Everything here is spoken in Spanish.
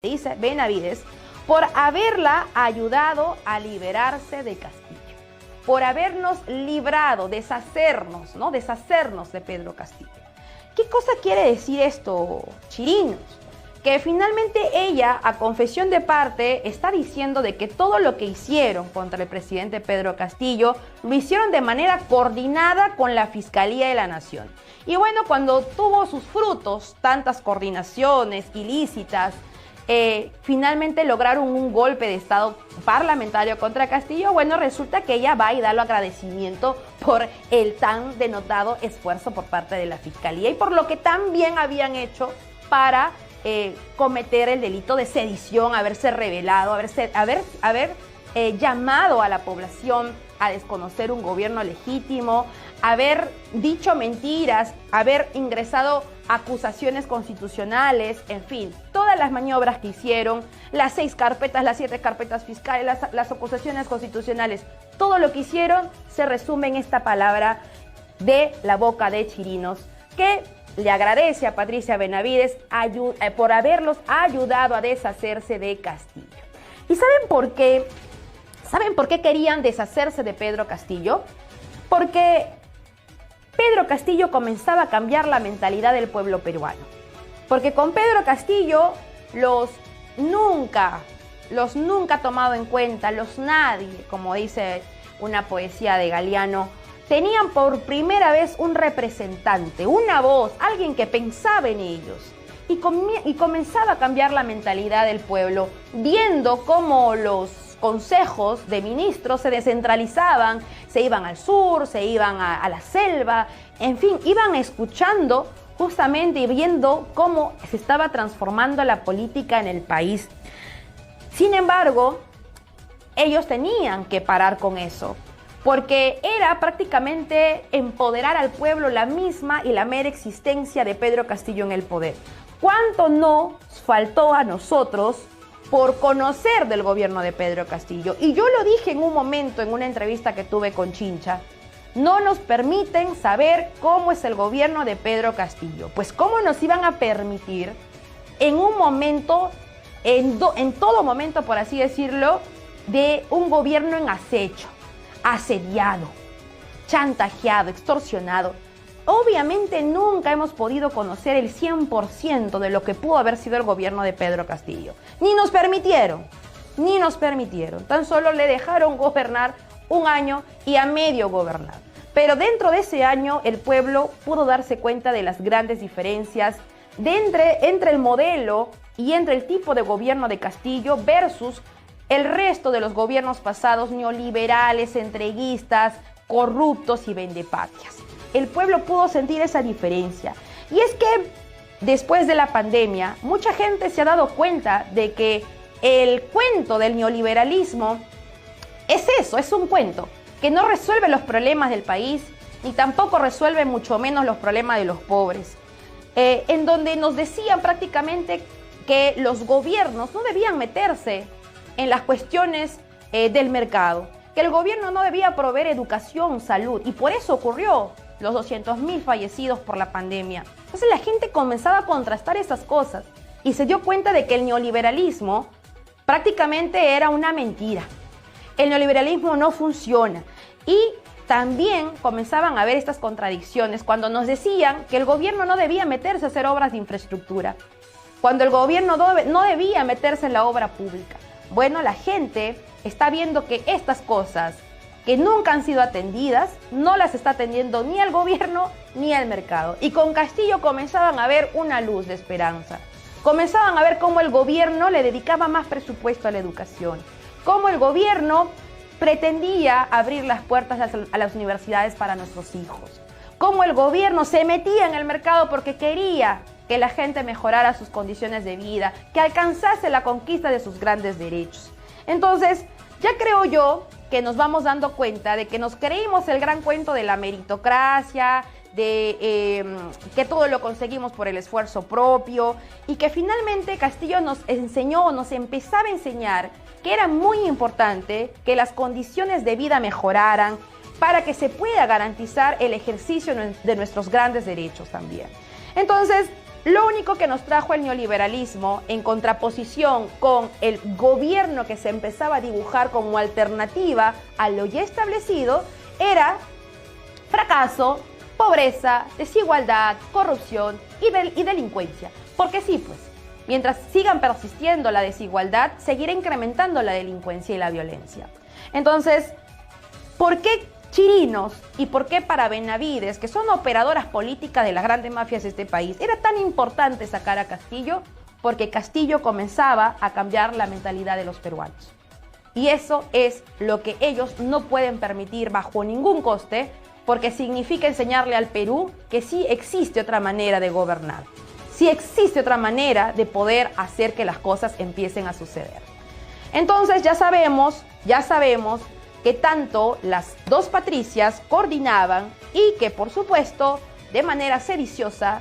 dice Benavides, por haberla ayudado a liberarse de Castillo, por habernos librado, deshacernos, ¿no? Deshacernos de Pedro Castillo. ¿Qué cosa quiere decir esto, Chirinos? Que finalmente ella, a confesión de parte, está diciendo de que todo lo que hicieron contra el presidente Pedro Castillo lo hicieron de manera coordinada con la Fiscalía de la Nación. Y bueno, cuando tuvo sus frutos, tantas coordinaciones ilícitas, finalmente lograron un golpe de estado parlamentario contra Castillo. Bueno, resulta que ella va y da el agradecimiento por el tan denotado esfuerzo por parte de la Fiscalía y por lo que también habían hecho para cometer el delito de sedición, haberse rebelado, haber llamado a la población a desconocer un gobierno legítimo, haber dicho mentiras, haber ingresado acusaciones constitucionales, en fin, todas las maniobras que hicieron, las 6 carpetas, las 7 carpetas fiscales, las acusaciones constitucionales, todo lo que hicieron se resume en esta palabra de la boca de Chirinos, que le agradece a Patricia Benavides por haberlos ayudado a deshacerse de Castillo. ¿Y saben por qué? ¿Saben por qué querían deshacerse de Pedro Castillo? Porque Pedro Castillo comenzaba a cambiar la mentalidad del pueblo peruano. Porque con Pedro Castillo, los nunca tomado en cuenta, los nadie, como dice una poesía de Galeano, tenían por primera vez un representante, una voz, alguien que pensaba en ellos. Y comenzaba a cambiar la mentalidad del pueblo, viendo cómo los consejos de ministros se descentralizaban, se iban al sur, se iban a la selva, en fin, iban escuchando justamente y viendo cómo se estaba transformando la política en el país. Sin embargo, ellos tenían que parar con eso, porque era prácticamente empoderar al pueblo la misma y la mera existencia de Pedro Castillo en el poder. ¿Cuánto nos faltó a nosotros por conocer del gobierno de Pedro Castillo? Y yo lo dije en un momento en una entrevista que tuve con Chincha, no nos permiten saber cómo es el gobierno de Pedro Castillo. Pues cómo nos iban a permitir en un momento, en todo momento, por así decirlo, de un gobierno en acecho, asediado, chantajeado, extorsionado. Obviamente nunca hemos podido conocer el 100% de lo que pudo haber sido el gobierno de Pedro Castillo. Ni nos permitieron. Tan solo le dejaron gobernar un año y a medio gobernar. Pero dentro de ese año el pueblo pudo darse cuenta de las grandes diferencias entre el modelo y entre el tipo de gobierno de Castillo versus el resto de los gobiernos pasados neoliberales, entreguistas, corruptos y vendepatrias. El pueblo pudo sentir esa diferencia. Y es que después de la pandemia, mucha gente se ha dado cuenta de que el cuento del neoliberalismo es eso, es un cuento que no resuelve los problemas del país, ni tampoco resuelve mucho menos los problemas de los pobres. En donde nos decían prácticamente que los gobiernos no debían meterse en las cuestiones del mercado, que el gobierno no debía proveer educación, salud, y por eso ocurrió los 200.000 fallecidos por la pandemia. Entonces la gente comenzaba a contrastar esas cosas y se dio cuenta de que el neoliberalismo prácticamente era una mentira. El neoliberalismo no funciona. Y también comenzaban a ver estas contradicciones cuando nos decían que el gobierno no debía meterse a hacer obras de infraestructura, cuando el gobierno no debía meterse en la obra pública. Bueno, la gente está viendo que estas cosas que nunca han sido atendidas, no las está atendiendo ni el gobierno ni el mercado. Y con Castillo comenzaban a ver una luz de esperanza. Comenzaban a ver cómo el gobierno le dedicaba más presupuesto a la educación, cómo el gobierno pretendía abrir las puertas a las universidades para nuestros hijos, cómo el gobierno se metía en el mercado porque quería que la gente mejorara sus condiciones de vida, que alcanzase la conquista de sus grandes derechos. Entonces, ya creo yo que nos vamos dando cuenta de que nos creímos el gran cuento de la meritocracia, de que todo lo conseguimos por el esfuerzo propio, y que finalmente Castillo nos empezaba a enseñar que era muy importante que las condiciones de vida mejoraran para que se pueda garantizar el ejercicio de nuestros grandes derechos también. Entonces, Lo único que nos trajo el neoliberalismo en contraposición con el gobierno que se empezaba a dibujar como alternativa a lo ya establecido era fracaso, pobreza, desigualdad, corrupción y delincuencia. Porque sí, pues, mientras sigan persistiendo la desigualdad, seguirá incrementando la delincuencia y la violencia. Entonces, ¿por qué Chirinos y por qué para Benavides, que son operadoras políticas de las grandes mafias de este país, era tan importante sacar a Castillo? Porque Castillo comenzaba a cambiar la mentalidad de los peruanos. Y eso es lo que ellos no pueden permitir bajo ningún coste, porque significa enseñarle al Perú que sí existe otra manera de gobernar. Sí existe otra manera de poder hacer que las cosas empiecen a suceder. Entonces ya sabemos que tanto las dos Patricias coordinaban y que, por supuesto, de manera sediciosa